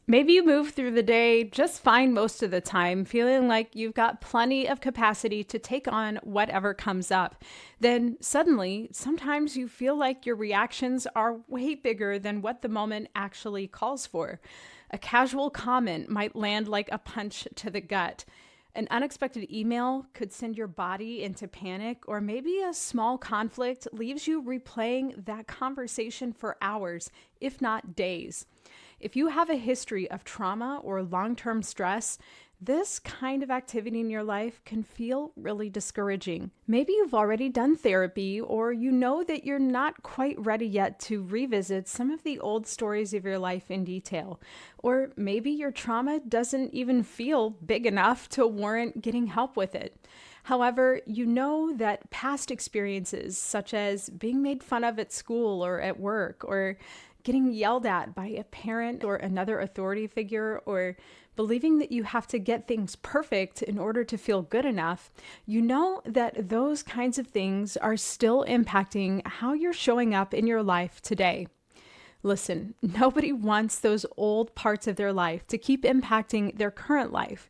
Maybe you move through the day just fine most of the time, feeling like you've got plenty of capacity to take on whatever comes up. Then suddenly, sometimes you feel like your reactions are way bigger than what the moment actually calls for. A casual comment might land like a punch to the gut. An unexpected email could send your body into panic, or maybe a small conflict leaves you replaying that conversation for hours, if not days. If you have a history of trauma or long term stress, this kind of activity in your life can feel really discouraging. Maybe you've already done therapy, or you know that you're not quite ready yet to revisit some of the old stories of your life in detail. Or maybe your trauma doesn't even feel big enough to warrant getting help with it. However, you know that past experiences, such as being made fun of at school or at work, or getting yelled at by a parent or another authority figure, or believing that you have to get things perfect in order to feel good enough, you know that those kinds of things are still impacting how you're showing up in your life today. Listen, nobody wants those old parts of their life to keep impacting their current life.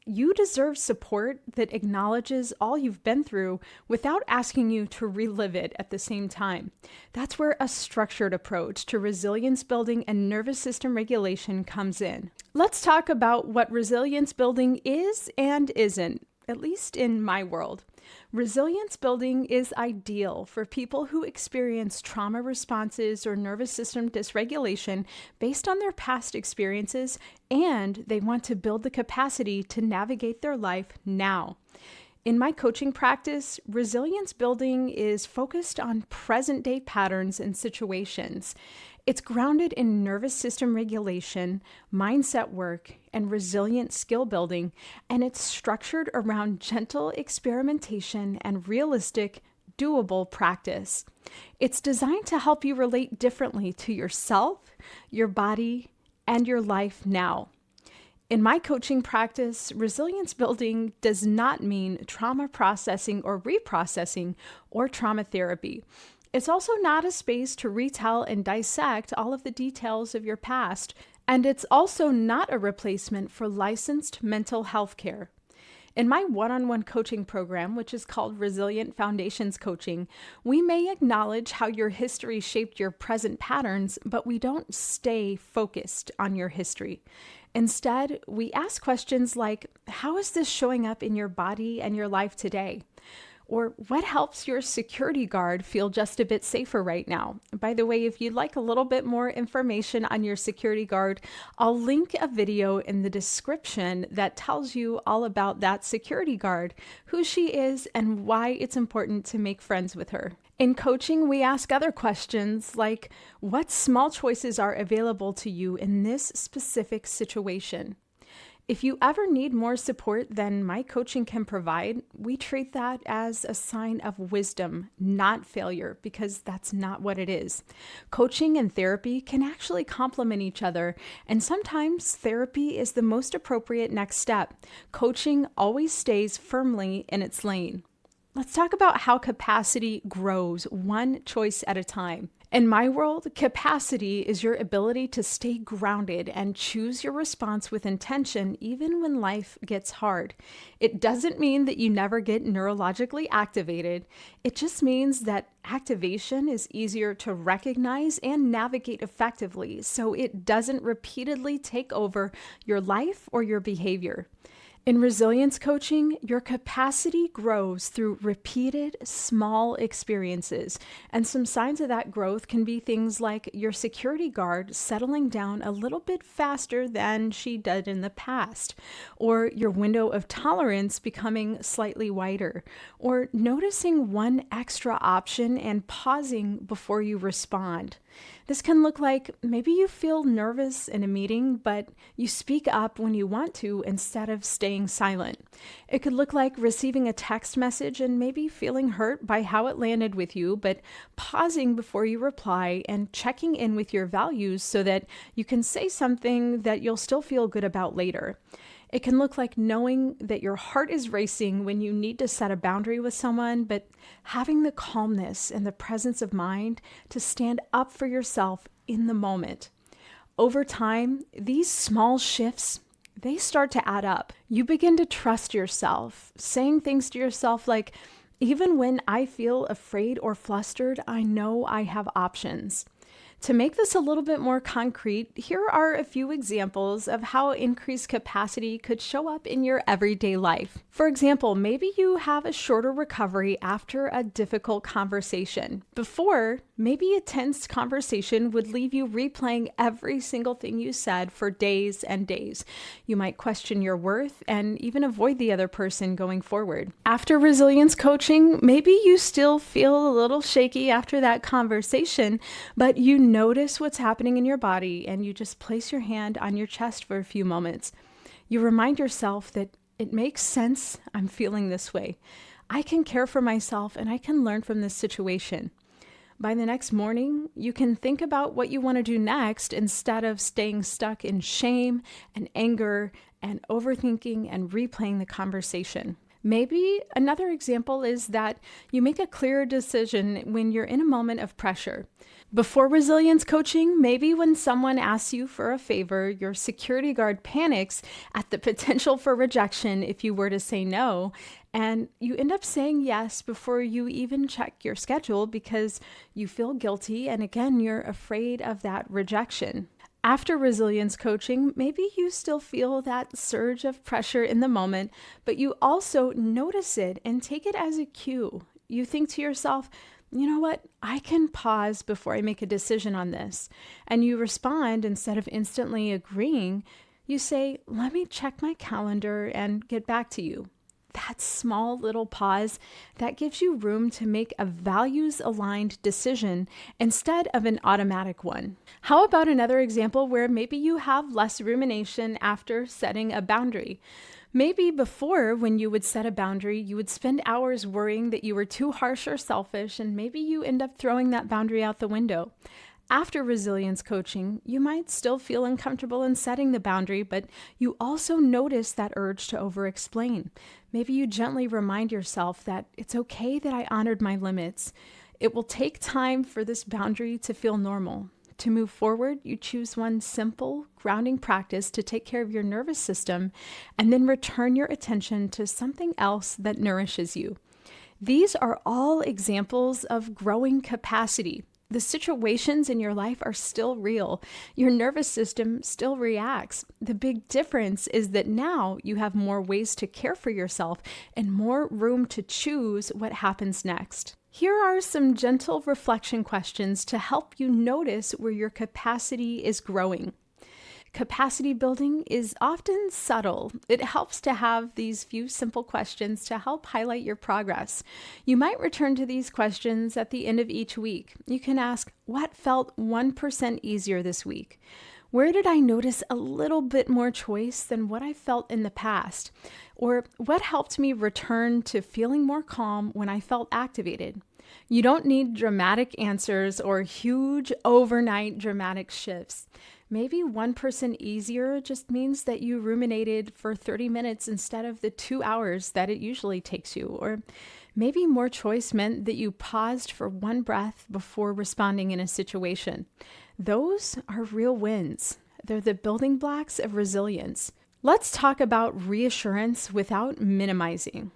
You deserve support that acknowledges all you've been through without asking you to relive it at the same time. That's where a structured approach to resilience building and nervous system regulation comes in. Let's talk about what resilience building is and isn't, at least in my world. Resilience building is ideal for people who experience trauma responses or nervous system dysregulation based on their past experiences, and they want to build the capacity to navigate their life now. In my coaching practice, resilience building is focused on present day patterns and situations. It's grounded in nervous system regulation, mindset work, and resilient skill building, and it's structured around gentle experimentation and realistic, doable practice. It's designed to help you relate differently to yourself, your body, and your life now. In my coaching practice, resilience building does not mean trauma processing or reprocessing or trauma therapy. It's also not a space to retell and dissect all of the details of your past, and it's also not a replacement for licensed mental health care. In my one-on-one coaching program, which is called Resilient Foundations Coaching, we may acknowledge how your history shaped your present patterns, but we don't stay focused on your history. Instead, we ask questions like, how is this showing up in your body and your life today? Or what helps your security guard feel just a bit safer right now? By the way, if you'd like a little bit more information on your security guard, I'll link a video in the description that tells you all about that security guard, who she is, and why it's important to make friends with her. In coaching, we ask other questions like, what small choices are available to you in this specific situation? If you ever need more support than my coaching can provide, we treat that as a sign of wisdom, not failure, because that's not what it is. Coaching and therapy can actually complement each other, and sometimes therapy is the most appropriate next step. Coaching always stays firmly in its lane. Let's talk about how capacity grows one choice at a time. In my world, capacity is your ability to stay grounded and choose your response with intention even when life gets hard. It doesn't mean that you never get neurologically activated. It just means that activation is easier to recognize and navigate effectively, so it doesn't repeatedly take over your life or your behavior. In resilience coaching, your capacity grows through repeated small experiences. And some signs of that growth can be things like your security guard settling down a little bit faster than she did in the past, or your window of tolerance becoming slightly wider, or noticing one extra option and pausing before you respond. This can look like maybe you feel nervous in a meeting, but you speak up when you want to instead of staying silent. It could look like receiving a text message and maybe feeling hurt by how it landed with you, but pausing before you reply and checking in with your values so that you can say something that you'll still feel good about later. It can look like knowing that your heart is racing when you need to set a boundary with someone, but having the calmness and the presence of mind to stand up for yourself in the moment. Over time, these small shifts, they start to add up. You begin to trust yourself, saying things to yourself like, even when I feel afraid or flustered, I know I have options. To make this a little bit more concrete, here are a few examples of how increased capacity could show up in your everyday life. For example, maybe you have a shorter recovery after a difficult conversation. Before, maybe a tense conversation would leave you replaying every single thing you said for days and days. You might question your worth and even avoid the other person going forward. After resilience coaching, maybe you still feel a little shaky after that conversation, but you notice what's happening in your body and you just place your hand on your chest for a few moments. You remind yourself that it makes sense. I'm feeling this way. I can care for myself and I can learn from this situation. By the next morning, you can think about what you want to do next instead of staying stuck in shame and anger and overthinking and replaying the conversation. Maybe another example is that you make a clearer decision when you're in a moment of pressure. Before resilience coaching, maybe when someone asks you for a favor, your security guard panics at the potential for rejection if you were to say no, and you end up saying yes before you even check your schedule because you feel guilty, and again, you're afraid of that rejection. After resilience coaching, maybe you still feel that surge of pressure in the moment, but you also notice it and take it as a cue. You think to yourself, you know what? I can pause before I make a decision on this. And you respond instead of instantly agreeing. You say, let me check my calendar and get back to you. That small little pause, that gives you room to make a values-aligned decision instead of an automatic one. How about another example where maybe you have less rumination after setting a boundary? Maybe before, when you would set a boundary, you would spend hours worrying that you were too harsh or selfish, and maybe you end up throwing that boundary out the window. After resilience coaching, you might still feel uncomfortable in setting the boundary, but you also notice that urge to over-explain. Maybe you gently remind yourself that it's okay that I honored my limits. It will take time for this boundary to feel normal. To move forward, you choose one simple, grounding practice to take care of your nervous system, and then return your attention to something else that nourishes you. These are all examples of growing capacity. The situations in your life are still real. Your nervous system still reacts. The big difference is that now you have more ways to care for yourself and more room to choose what happens next. Here are some gentle reflection questions to help you notice where your capacity is growing. Capacity building is often subtle. It helps to have these few simple questions to help highlight your progress. You might return to these questions at the end of each week. You can ask, what felt 1% easier this week? Where did I notice a little bit more choice than what I felt in the past? Or what helped me return to feeling more calm when I felt activated? You don't need dramatic answers or huge overnight dramatic shifts. Maybe 1% easier just means that you ruminated for 30 minutes instead of the 2 hours that it usually takes you. Or maybe more choice meant that you paused for one breath before responding in a situation. Those are real wins. They're the building blocks of resilience. Let's talk about reassurance without minimizing.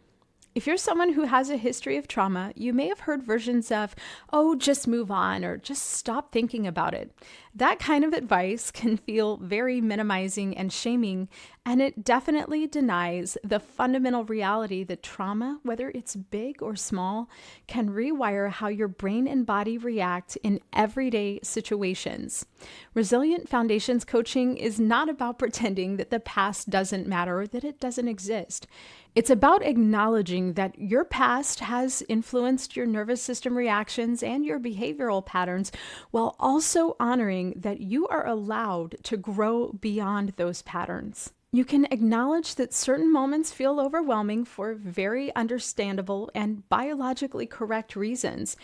If you're someone who has a history of trauma, you may have heard versions of, oh, just move on or just stop thinking about it. That kind of advice can feel very minimizing and shaming, and it definitely denies the fundamental reality that trauma, whether it's big or small, can rewire how your brain and body react in everyday situations. Resilient Foundations coaching is not about pretending that the past doesn't matter or that it doesn't exist. It's about acknowledging that your past has influenced your nervous system reactions and your behavioral patterns, while also honoring that you are allowed to grow beyond those patterns. You can acknowledge that certain moments feel overwhelming for very understandable and biologically correct reasons.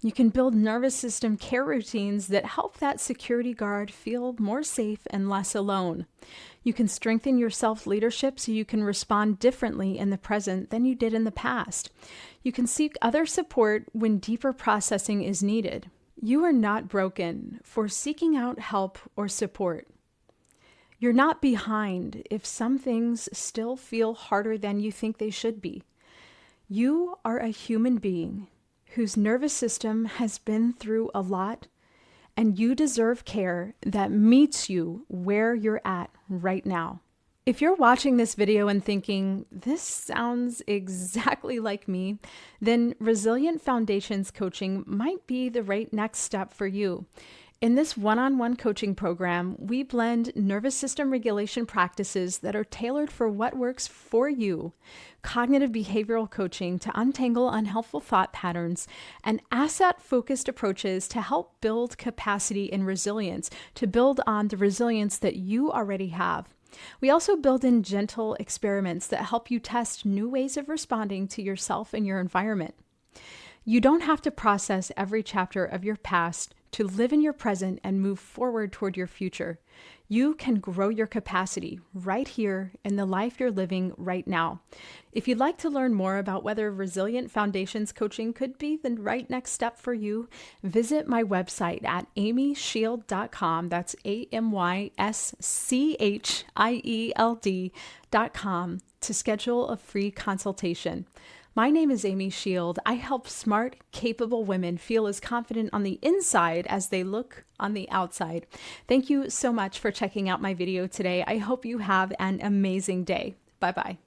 You can build nervous system care routines that help that security guard feel more safe and less alone. You can strengthen your self-leadership so you can respond differently in the present than you did in the past. You can seek other support when deeper processing is needed. You are not broken for seeking out help or support. You're not behind if some things still feel harder than you think they should be. You are a human being whose nervous system has been through a lot, and you deserve care that meets you where you're at right now. If you're watching this video and thinking, this sounds exactly like me, then Resilient Foundations coaching might be the right next step for you. In this one-on-one coaching program, we blend nervous system regulation practices that are tailored for what works for you, cognitive behavioral coaching to untangle unhelpful thought patterns, and asset-focused approaches to help build capacity and resilience, to build on the resilience that you already have. We also build in gentle experiments that help you test new ways of responding to yourself and your environment. You don't have to process every chapter of your past to live in your present and move forward toward your future. You can grow your capacity right here in the life you're living right now. If you'd like to learn more about whether Resilient Foundations coaching could be the right next step for you, visit my website at amyschield.com. That's AMYSCHIELD.com to schedule a free consultation. My name is Amy Shield. I help smart, capable women feel as confident on the inside as they look on the outside. Thank you so much for checking out my video today. I hope you have an amazing day. Bye-bye.